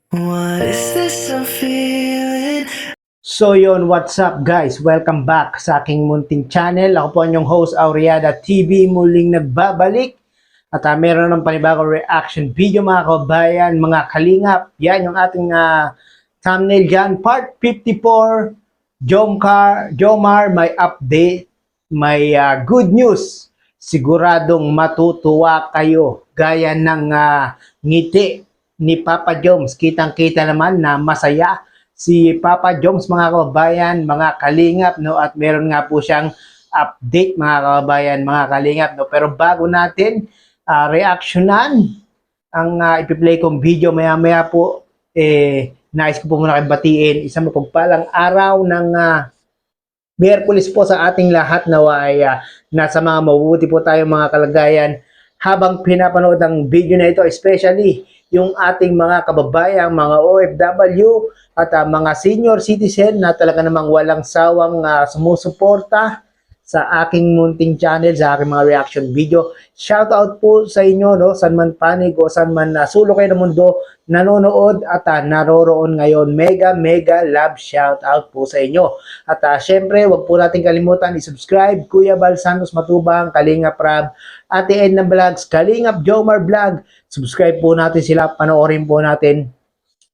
What is this I'm feeling? So yun, what's up guys? Welcome back sa aking munting channel. Ako po ang inyong host, Auriada TV, muling nagbabalik. At meron ng panibagong reaction video mga kabayan, mga kalingap. Yan yung ating thumbnail dyan. Part 54, Jomar, may update, may good news. Siguradong matutuwa kayo. Gaya ng ngiti ni Papa Joms. Kitang-kita naman na masaya si Papa Joms mga kababayan, mga kalingap, no? At meron nga po siyang update mga kababayan, mga kalingap, no? Pero bago natin reactionan ang ipi-play kong video maya-maya po, nais ko po muna kayo batiin isang mapagpalang araw ng Miyerkules po sa ating lahat, nawa ay nasa mga mabuti po tayong mga kalagayan habang pinapanood ang video na ito, especially yung ating mga kababayang, mga OFW at mga senior citizen na talaga namang walang sawang sumusuporta sa aking munting channel, sa aking mga reaction video. Shout out po sa inyo, no? San man panig o san man sulok kayo ng mundo, nanonood at naroroon ngayon. Mega love shout out po sa inyo. At syempre, wag po natin kalimutan i-subscribe Kuya Bal Santos Matubang, Kalingap Rab, Ate Edna Vlogs, Kalingap Jomar Vlog. Subscribe po natin sila, panoorin po natin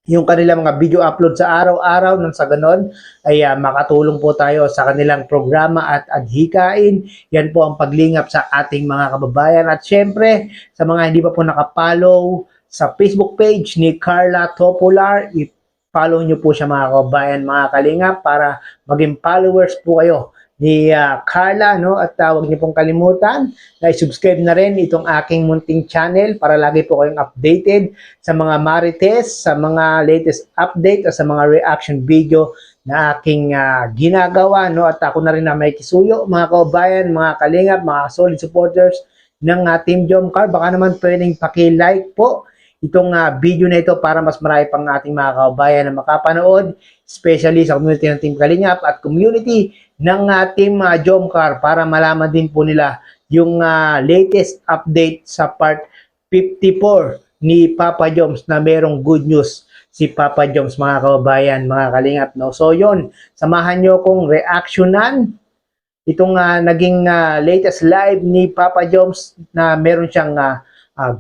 yung kanilang mga video upload sa araw-araw nang sa ganon ay makatulong po tayo sa kanilang programa at adhikain. Yan po ang paglingap sa ating mga kababayan. At syempre, sa mga hindi pa po nakapollow sa Facebook page ni Carla Topolar, i-follow nyo po siya mga kababayan, mga kalingap, para maging followers po kayo ni Carla, no? At huwag niyo pong kalimutan na i-subscribe na rin itong aking munting channel para lagi po kayong updated sa mga marites, sa mga latest update at sa mga reaction video na aking ginagawa, no? At ako na rin na may kisuyo, mga kababayan, mga kalingap, mga solid supporters ng Team Jomcar. Baka naman pwedeng paki-like po itong video na ito para mas marami pang ating mga kababayan na makapanood, especially sa community ng Team Kalingap at community ng Team Jomcar, para malaman din po nila yung latest update sa part 54 ni Papa Joms, na merong good news si Papa Joms mga kababayan, mga kalingap, no? So yun, samahan nyo kong reactionan itong naging latest live ni Papa Joms na meron siyang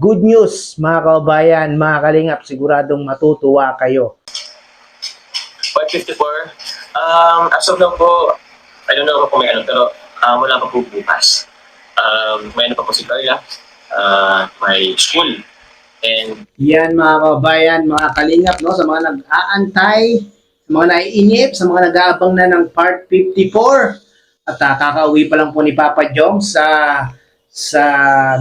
good news mga kababayan, mga kalingap. Siguradong matutuwa kayo. 154. As of now po, I don't know kung may ano, pero wala pa po bukas. May ano pa po si Carla, may school. And Yan mga kababayan, mga kalingap, no? Sa mga nag-aantay, sa mga naiinip, sa mga nag-aabang na ng part 54. At kakauwi pa lang po ni Papa Joms sa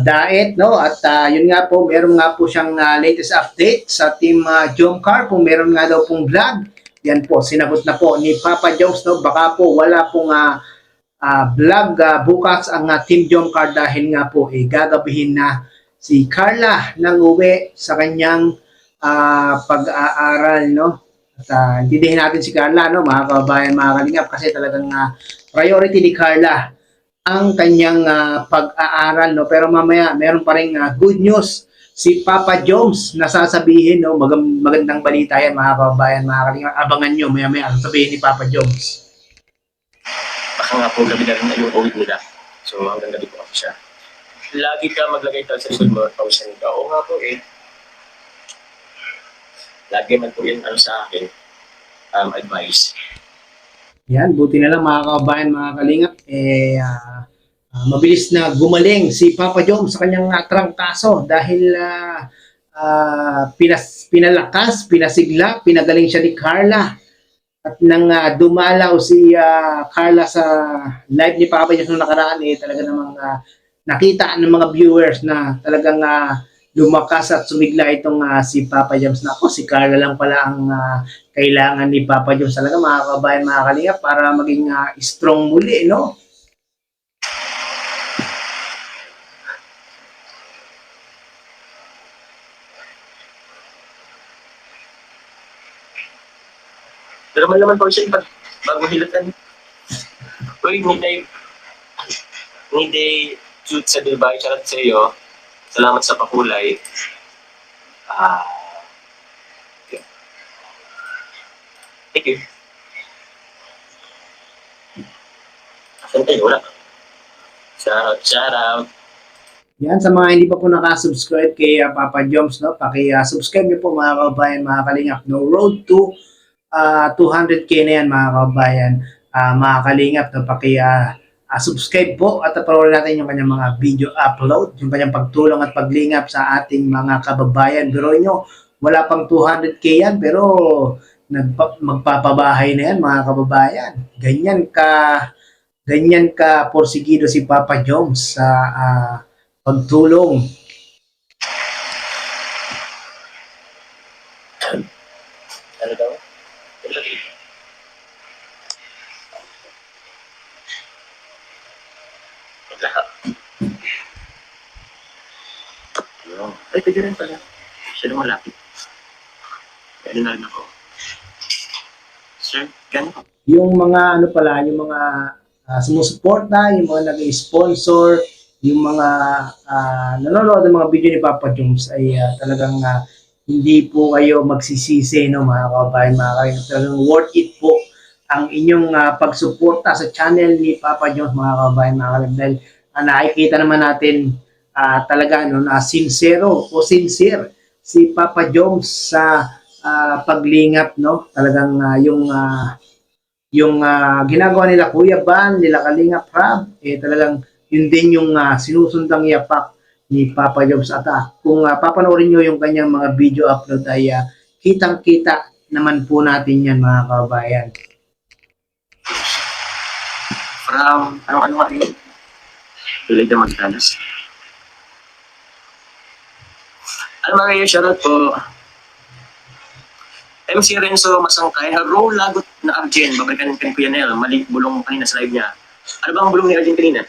diet, no? At yun nga po, meron nga po siyang latest update sa Team Jomcar, kung meron nga daw pong vlog. Yan po, sinagot na po ni Papa Joms, no? Baka po wala pong vlog bukas ang Team Jomcar dahil nga po gagabihin na si Carla ng uwi sa kanyang pag-aaral, no? At intindihin natin si Carla, no, mga kababayan, mga kalingap, kasi talagang priority ni Carla ang kanyang pag-aaral, no? Pero mamaya meron pa ring good news si Papa Joms na sasabihin, no? Magandang balita yan mga kababayan, mga kalingap. Abangan nyo maya-maya sasabihin ni Papa Joms. baka nga po gabi na rin na yung uwi nila. So hanggang gabi po ako siya. Lagi ka maglagay tayo sa likod mo, pausan ka. Oo nga po lagi man po yun sa akin, advice. Yan, buti na lang mga kababayan, mga kalingap, mabilis na gumaling si Papa Joms sa kanyang trangkaso dahil pinalakas, pinasigla, pinagaling siya ni Carla. At nang dumalaw si Carla sa live ni Papa Joms noong nakaraan, talaga namang nakita ng mga viewers na talagang lumakas at sumigla itong si Papa Joms. Nako, si Carla lang pala ang kailangan ni Papa Joms talaga, mga kababayan, mga kalingap, para maging strong muli, no? Pero malaman po siya bago hilatan. Uy, ni day shoot sa Dubai, charot sa iyo. Salamat sa pakulay. Thank you. Saan kayo? Wala. Shout out. Yan, sa mga hindi pa po nakasubscribe kay Papa Joms, no, paki-subscribe niyo po mga kababayan, mga kalingap, no, road to 200k na yan mga kababayan, mga kalingap, no, subscribe po at panoorin natin yung kanyang mga video upload, yung kanyang pagtulong at paglingap sa ating mga kababayan. Pero nyo, wala pang 200k yan, pero magpapabahay na yan mga kababayan. Ganyan ka porsigido si Papa Joms sa pagtulong. Ano daw? Lahat. Ay, pwede rin pala. Siya na malapit. Pwede na rin ako. Sir, gano'n po? Yung mga ano pala, yung mga sumusuporta, yung mga nag-sponsor, yung mga nanonood ng mga video ni Papa Joms ay talagang hindi po kayo magsisisi, no, mga kababayan, mga kababayan. Talagang worth it po ang inyong pagsuporta sa channel ni Papa Joms, mga kababayan, mga kababayan. Dahil nakikita naman natin talaga no, na sincere si Papa Joms sa paglingap, no? Talagang yung ginagawa nila Kuya Ban, nila Kalingap Rab, talagang yun din yung sinusundang yapak ni Papa Joms. At kung papanoorin nyo yung kanyang mga video upload ay kitang-kita naman po natin yan mga kababayan. From, ano nga rin? Tuloy na magtanas. Ano mga kayo, shoutout po. MC Renzo Masangkay, hello, lagot na Arjen, babalikan kan Kuya Nel, mali bulong kanina sa live niya. Ano ba ang bulong ni Arjen kanina?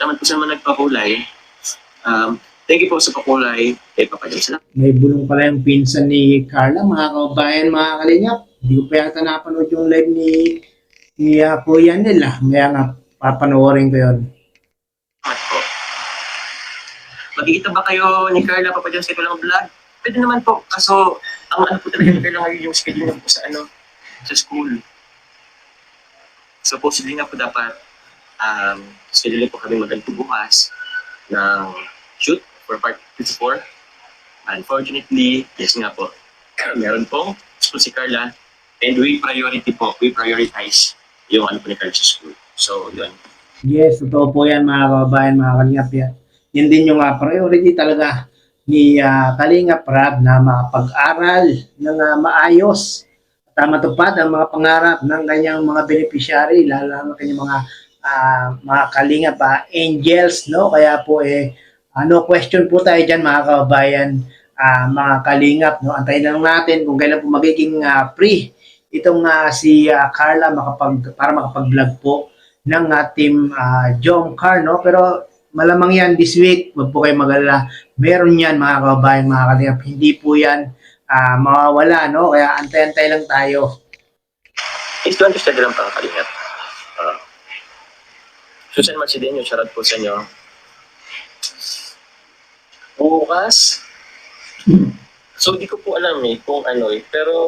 Naman po sa mga nagpakulay. Thank you po sa pakulay. Papa Joms na. May bulong pala yung pinsan ni Carla, mga kababayan, mga kalingap. Hindi ko pa yata napanood yung live ni Kuya Nel. Kaya nga, papanoorin ko yun. Magkikita ba kayo ni Carla, Papa Joms, kayo lang vlog? Pwede naman po, kaso ang ano po talaga ni Carla ngayon yung schedule niya po sa school. Supposedly nga po dapat schedule po kami maganto bukas ng shoot for part 54. Unfortunately, yes nga po, meron pong school si Carla and we prioritize yung ano po ni Carla sa school. So, yun. Yes, totoo po yan mga kababayan, mga kalingap yan. Yan din yung priority talaga ni Kalingap Rab na makapag-aral ng maayos at matupad ang mga pangarap ng kanyang mga beneficiary, lalo ng kanyang mga Kalingap angels, no? Kaya po no question po tayo dyan mga kababayan, mga Kalingap, no? Antayin lang natin kung kailan po magiging free itong si Carla para makapag-vlog po ng team Jom Car, no? Pero malamang yan this week, wag po kayo mag-alala. Meron yan mga kababayan, mga kalingap. Hindi po yan mawawala, no? Kaya antay-antay lang tayo. It's 20 lang pang kalingap. Susan Machidenyo, shoutout po sa inyo. Bukas. So, di ko po alam kung ano pero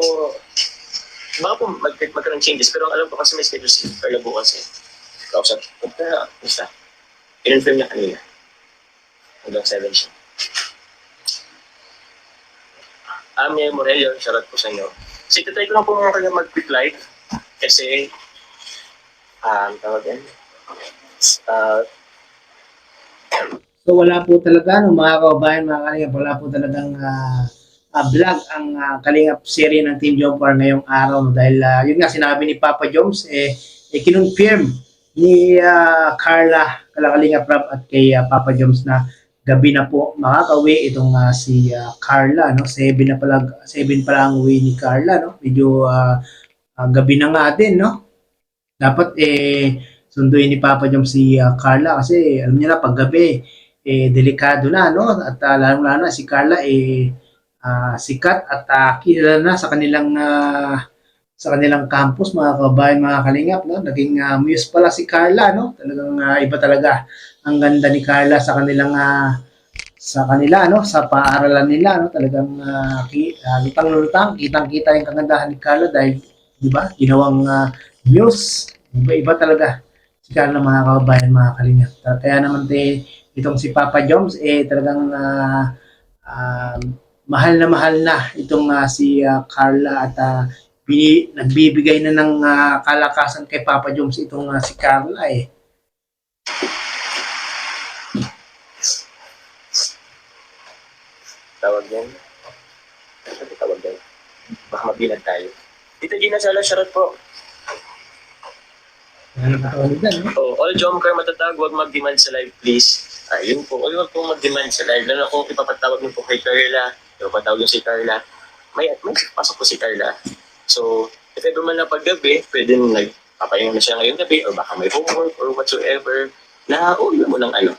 baka po magkaroon changes. Pero alam ko kasi may schedule si Carla bukas Kausap. Basta. In-confirm niya kanina. Hanggang 7 siya. Amia Morello, shoutout po sa inyo. So, itatry ko lang po mga kanya mag-quick live. Kasi, tawag yan. So, wala po talaga, no, mga kababayan, mga kalingap, wala po talagang vlog ang Kalingap series ng Team Jomcar ngayong araw. No? Dahil, yun nga, sinabi ni Papa Joms, kinonfirm ni Carla, Kalingap Rab at kay Papa Joms na gabi na po makakauwi itong si Carla, no? 7 pa lang uwi ni Carla, no? Medyo gabi na nga din, no? Dapat sunduin ni Papa Joms si Carla kasi alam niya na pag gabi delikado na, no? At lalo na si Carla sikat at kilala na sa kanilang campus, mga kabayan, mga kalingap, no? Naging muse pala si Carla, no? Talagang iba talaga ang ganda ni Carla sa sa kanila, no, sa paaralan nila, no, talagang lutang-lutang, kitang-kita yung kagandahan ni Carla dahil, di ba, ginawang news, iba-iba talaga si Carla, mga kababayan, mga kalingap. Kaya naman itong si Papa Joms, talagang ah, mahal na itong si Carla at nagbibigay na ng kalakasan kay Papa Joms itong si Carla eh. Tawag yan. Ano tawag yan? Baka mabilan tayo. Tita Gina Sala, shoutout po. Ano ba tawag dyan, no? Oh, all Jomcar matatag, huwag mag-demand sa live, please. Ayun po, huwag pong mag-demand sa live. Lalo kung ipapatawag niyo po kay Carla, ipapatawag niyo si Carla, may pasok po si Carla. So, if ever man na paggabi, pwede nung nagpapahinga na siya ngayong gabi, or baka may homework, or whatsoever, na uwi mo ng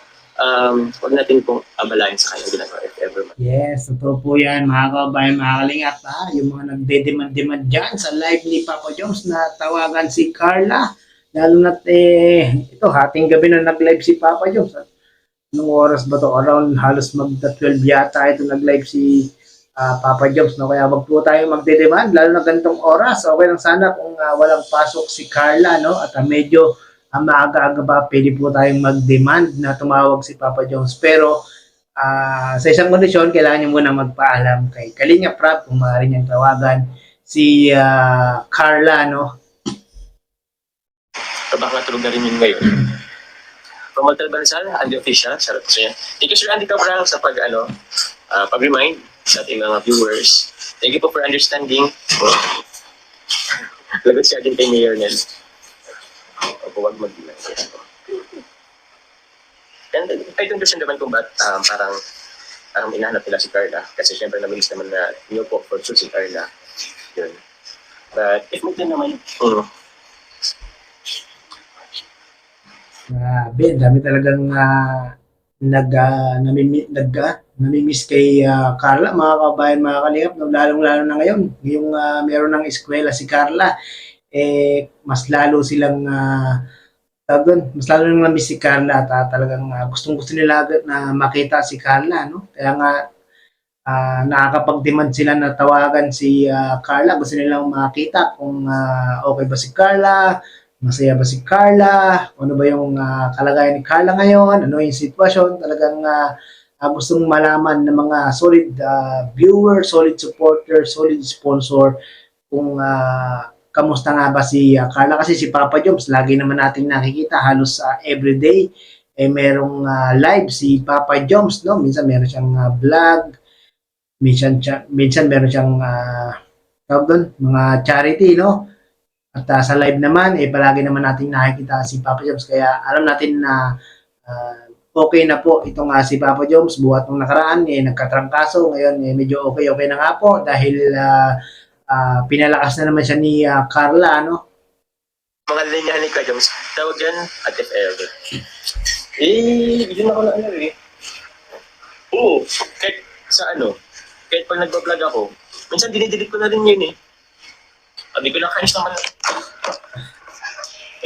huwag natin pong abalain sa kanyang ginagawa if ever man. Yes, totoo po yan, mga kababayan, mga kalingap, yung mga nagde-demand dyan sa live ni Papa Joms na tawagan si Carla. Lalo na't ito, hating gabi na nag-live si Papa Joms. Anong oras ba to? Around halos mag-12 yata ito nag-live si Papa Joms. No? Kaya wag po tayo magde-demand, lalo na ganitong oras. Okay lang sana kung walang pasok si Carla, no? At medyo maaga-aga ba, pwede po tayong mag-demand na tumawag si Papa Joms. Pero sa isang kondisyon, kailangan niyo muna magpaalam kay Kalinga Prab kung maaari niyang tawagan si Carla, no? Baka tulog na rin yun ngayon. From Hotel Bansal, Andy Official, shoutout po sa inyo. Thank you, Sir Andy Cabral, sa pag-remind sa ating mga viewers. Thank you po for understanding. Lagot siya din kay Mayor Nel. Opo, wag mag-demand. And I don't understand naman kung ba't parang inahanap nila si Carla. Kasi syempre namilis naman na niyo po for sure si Carla. Yun. But if magdan naman, Ben, dami talagang namimiss kay Carla, mga kabayan, mga kalingap, no? Lalong-lalo na ngayon, yung meron ng eskwela si Carla, mas lalo silang mas lalo nang namiss si Carla at talagang gustong-gusto nila na makita si Carla, no? Kaya nga nakakapag-demand sila na tawagan si Carla, gusto nilang makita kung okay ba si Carla, masaya ba si Carla, ano ba yung kalagayan ni Carla ngayon, ano yung sitwasyon, talagang gustong malaman ng mga solid viewer, solid supporter, solid sponsor kung kamusta nga ba si Carla. Kasi si Papa Joms, lagi naman natin nakikita halos everyday, merong live si Papa Joms, no? Minsan meron siyang vlog, minsan meron siyang tawag doon, mga charity, no? At sa live naman, palagi naman natin nakikita si Papa Joms. Kaya alam natin na okay na po itong si Papa Joms. Buhat nung nakaraan, nagkatrangkaso. Ngayon, medyo okay na nga po dahil pinalakas na naman siya ni Carla, no? mga linya ni Ka Joms, tawag yan at if ever. Yun ako na Oo, kahit sa kahit pag nagbablog ako, minsan dinidelete ko na rin yun Sabi ko lang, kainis naman.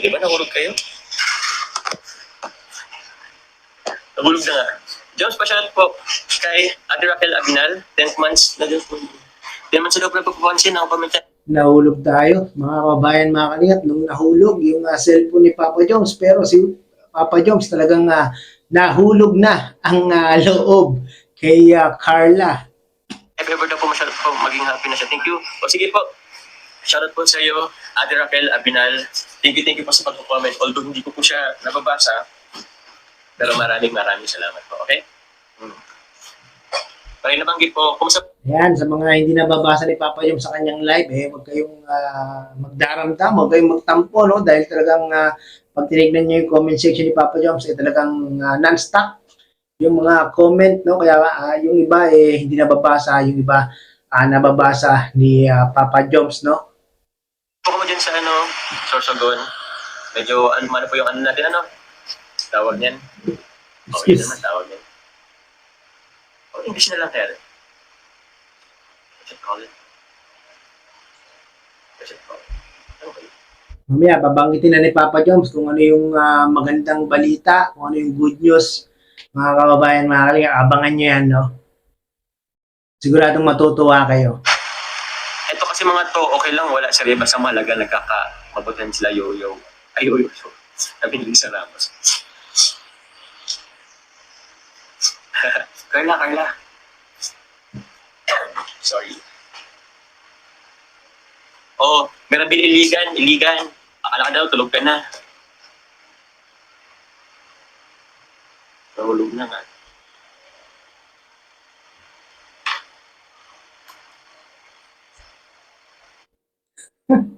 Di ba nahulog kayo? Nahulog na nga. Jones, pa-shoutout po kay Ate Raquel Abinal, 10 months na dun po. 10 months na daw nagpapapansin ako pamilya. Nahulog tayo, mga kabayan, mga kalingap, nung nahulog yung cellphone ni Papa Joms. Pero si Papa Joms talagang nahulog na ang loob kay Carla. If ever daw po masyadot po, maging happy na siya. Thank you. O sige po. Shoutout po sa iyo, Ate Raquel Abinal. Thank you po sa pag-comment. Although hindi ko po siya nababasa, pero maraming salamat po, okay? Pag nabanggit po, kumusta? Ayan, sa mga hindi nababasa ni Papa Joms sa kanyang live, huwag kayong magdaramdam, huwag kayong magtampo, no? Dahil talagang pag tinignan nyo yung comment section ni Papa Joms, talagang non-stop yung mga comment, no? Kaya yung iba hindi nababasa, yung iba nababasa ni Papa Joms, no? Ako mo dyan sa Sorsogon. Medyo ano po yung natin, tawag niyan. Okay naman, tawag niyan. English na lang, Tel. What should call it? Okay. Mamaya, babanggitin na ni Papa Joms kung ano yung magandang balita, kung ano yung good news Mga kababayan, mga kalingap, abangan nyo yan, no? Siguradong matutuwa kayo. Ito kasi mga to, okay lang, wala siya basta malaga, nagkakamabutan sila yo-yo. Ay, yo-yo. Sabi ni Lisa Ramos. Carla. Sorry. Oh, meron din iligan. Akala ka daw, tulog ka na. Nahulog na nga.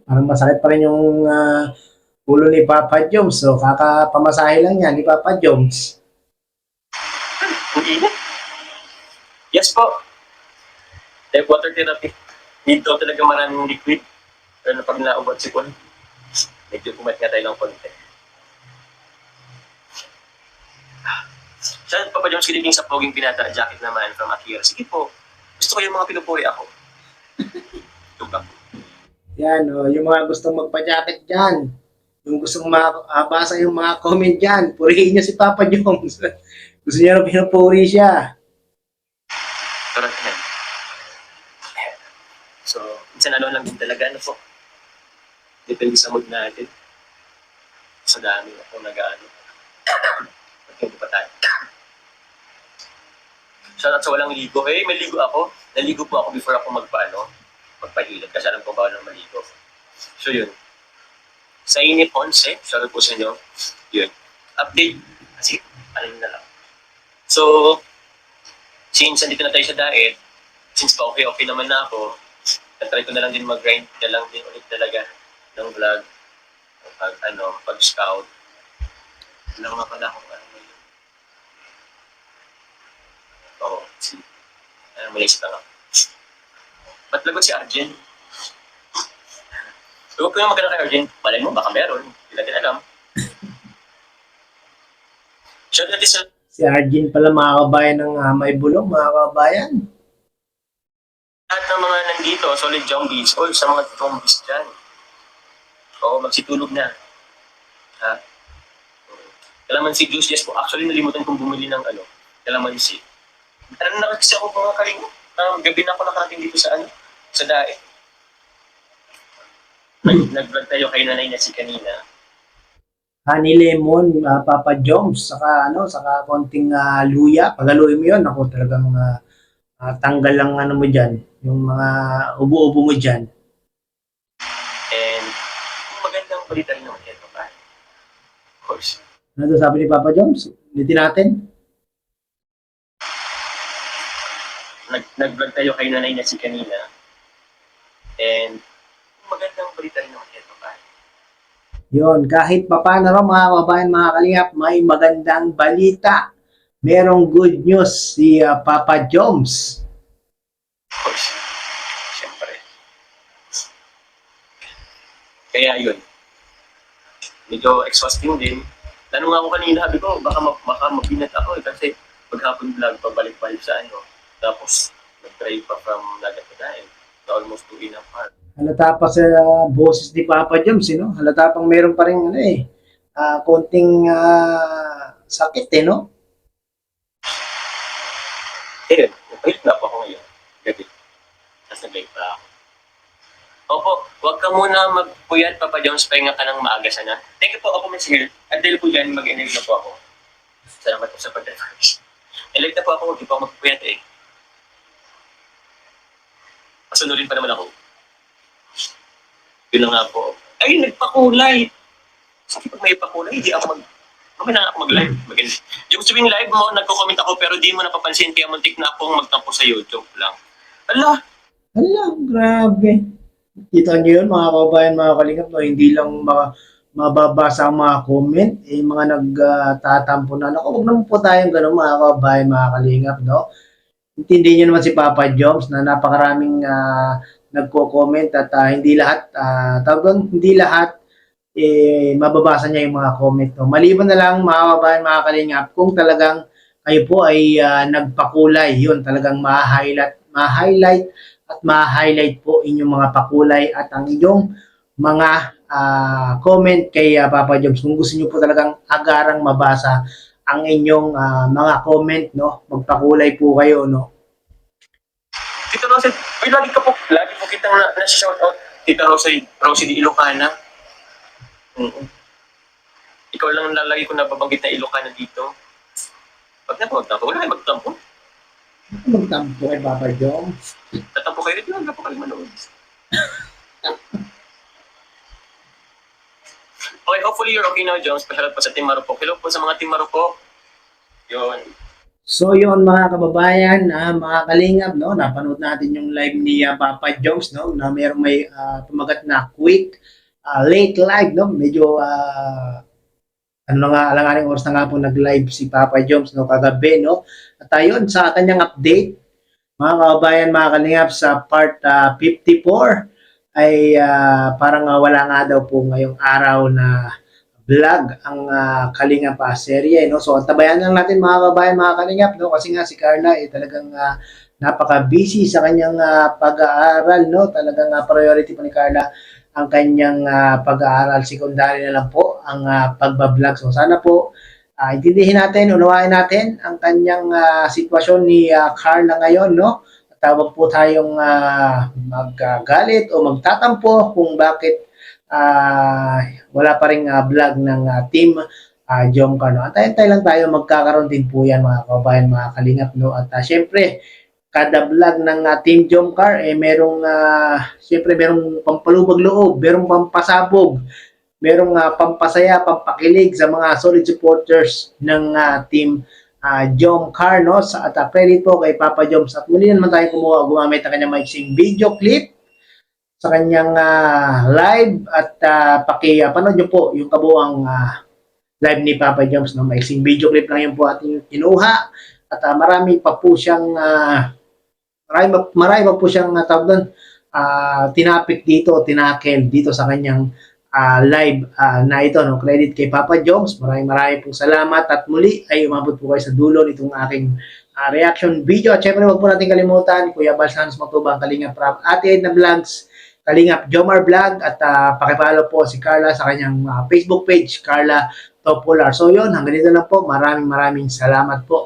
Parang masakit pa rin yung ulo ni Papa Joms. So, kakapamasahe lang yan ni Papa Joms. Ang init. Yes po. Like water therapy. Need daw talaga maraming liquid. Pero pag naubot si Paul, medyo pumat nga tayo ng konti. Siya pa yung kiliging sa poging pinata jacket naman from Akira. Sige po. Gusto ko yung mga pinupuri ako. Tugak. Yan, yung mga gustong magpa-jacket dyan. Yung gustong mabasa yung mga comment dyan. Purihin nyo si Papa Joms. Gusto niya rin pinupuri siya. Correct yan. So, minsan ano lang din talaga, ano po. Depende sa mood natin. Sa dami ako nag-ano. At hindi pa tayo. Shoutout sa walang ligo. Eh, may ligo ako. Naligo po ako before ako magpahilot. Kasi alam ko bawal ng maligo. So, yun. Sa Inip 11, shoutout po sa inyo. Yun. Update. Kasi, ano na lang. So, since andito na tayo sa diet, since pa okay naman na ako, natry ko na lang din mag-grind na lang din ulit talaga ng vlog, pag-scout. Alam nga pala kung ano yun. Oo, manisip lang ako. Ba't lagot si Arjen? Huwag ko yung magkano kay Arjen. Malay mo, baka meron. Hindi natin alam. Shout natin sa Si Arjun pala mga kabayan ng may bulong, mga kabayan. lahat ng mga nandito, solid zombies, o sa mga zombies dyan. Oo, magsitulog na. Ha? Kalamansi juice, yes po. Actually, nalimutan kong bumili ng kalamansi. Ano na kasi ako mga kalingo? Gabi na ako nakarating dito sa sa dae. Nag-vlog tayo kay nanay na si kanina. Honey lemon, Papa Joms, saka saka konting luya. Pag haluin mo 'yon, ako talagang tanggal lang mo diyan, yung mga ubo-ubo mo diyan. And magandang balita rin naman ito pa. Of course. Ano daw sabi ni Papa Joms? Ulitin natin. Nag-vlog tayo kay nanay na si kanina. And magandang balita rin naman ito pa. Yon, kahit papaano raw mga kabayan, mga kalingap, may magandang balita. Merong good news si Papa Joms. Of course. Siyempre. Kaya yun. Medyo exhausting din. Tanong nga ako kanina, sabi ko, baka mapinat ako kasi maghapon vlog, pabalik-balik sa Tapos, nag-drive pa from Nagat na dahil. Almost 2.5 hours. Halata pa sa boses ni Papa Joms, halata pang meron pa rin konting sakit, no? Ayun, nagpalit na po ako ngayon. Gabi. Tapos nag-live pa ako. Opo, huwag ka muna magpuyat, Papa Jones, pahinga ka ng maaga sana. Thank you po ako, Miss Hill. At dahil po yan, mag-enable na po ako. Salamat po sa pag-advise. Enable na po ako, hindi po ako magpuyat eh. Pasunurin pa naman ako. Yun na nga po. Ay, nagpakulay. Sabi pag may pakulay, hindi ako okay na ako mag-live. Yung sabihin live mo, nagko-comment ako pero di mo napapansin kaya muntik na akong magtampo sa YouTube lang. Ala! Hala, grabe. Kita niyo yun, mga kabayan, mga kalingap, hindi lang mababasa ang mga comment, mga nagtatampo na. Naku, huwag naman po tayong gano'n, mga kabayan, mga kalingap, no? Intindihin niyo naman si Papa Joms na napakaraming nagko-comment at hindi lahat, hindi lahat mababasa niya yung mga comment. No? Maliban na lang, mga kabayan, mga kalingap, kung talagang kayo po ay nagpakulay, yun talagang ma-highlight at ma-highlight po inyong mga pakulay at ang inyong mga comment kay Papa Joms. Kung gusto niyo po talagang agarang mabasa ang inyong mga comment, no? Magpakulay po kayo, no? Tita Rosy, uy, lagi po kita na-shoutout. Tita Rosy di Ilocana. Ikaw lang lalagi ko nababanggit na Ilocana dito. Wag na po, wala kayo magtampo. Magtampo kay Papa Joms. Tatampo kayo rin, wala po kayo manood. Okay, hopefully you're okay now, Jones. Pasalat pa sa Team Marupok. Hello po sa mga Team Marupok. Yun. So yun mga kababayan, mga kalingap, no, napanood natin yung live ni Papa Joms, no, na may tumagat na quick, late live, no, medyo ano na nga, alanganing oras na nga po nag-live si Papa Joms, no, kagabi, no, at ayun, sa kanyang update, mga kababayan, mga kalingap, sa part 54, ay parang wala nga daw po ngayong araw na vlog ang Kalingap serye, no? So, tabayan lang natin mga kabayan, mga Kalingap, no? Kasi nga si Carla talagang napaka-busy sa kanyang pag-aaral, no? Talagang priority po ni Carla ang kanyang pag-aaral. Secondary na lang po ang pagbablog. So, sana po intindihin natin, unawain natin ang kanyang sitwasyon ni Carla ngayon, no? Tawag po tayong magagalit o magtatampo kung bakit wala pa ring vlog ng team Jomcar, no? Antay-antay lang tayo, magkakaroon din po yan mga kababayan, mga kalingap, no? At syempre, kada vlog ng team Jomcar, merong syempre merong pampalubag loob, merong pampasabog, merong pampasaya, pampakilig sa mga solid supporters ng team Jomcar, no? At credit po kay Papa Joms. At muli naman tayo gumamit ng kanyang maiksing video clip sa kanyang live at panood nyo po yung kabuang live ni Papa Joms, no? Maiksing video clip lang yun po ating kinuha at marami pa po siyang marami pa po siyang tawag doon, tinapik dito, tinakel dito sa kanyang live na ito, no? Credit kay Papa Joms. Maraming pong salamat at muli ay umabot po kayo sa dulo nitong aking reaction video. At syempre, huwag po natin kalimutan, Kuya Bal Santos Matubang, Kalingap Rap, Ate Edna Vlogs, Kalingap Jomar Vlog, at pakipalo po si Carla sa kanyang Facebook page, Carla Topular. So yun, hanggang dito lang po. Maraming salamat po.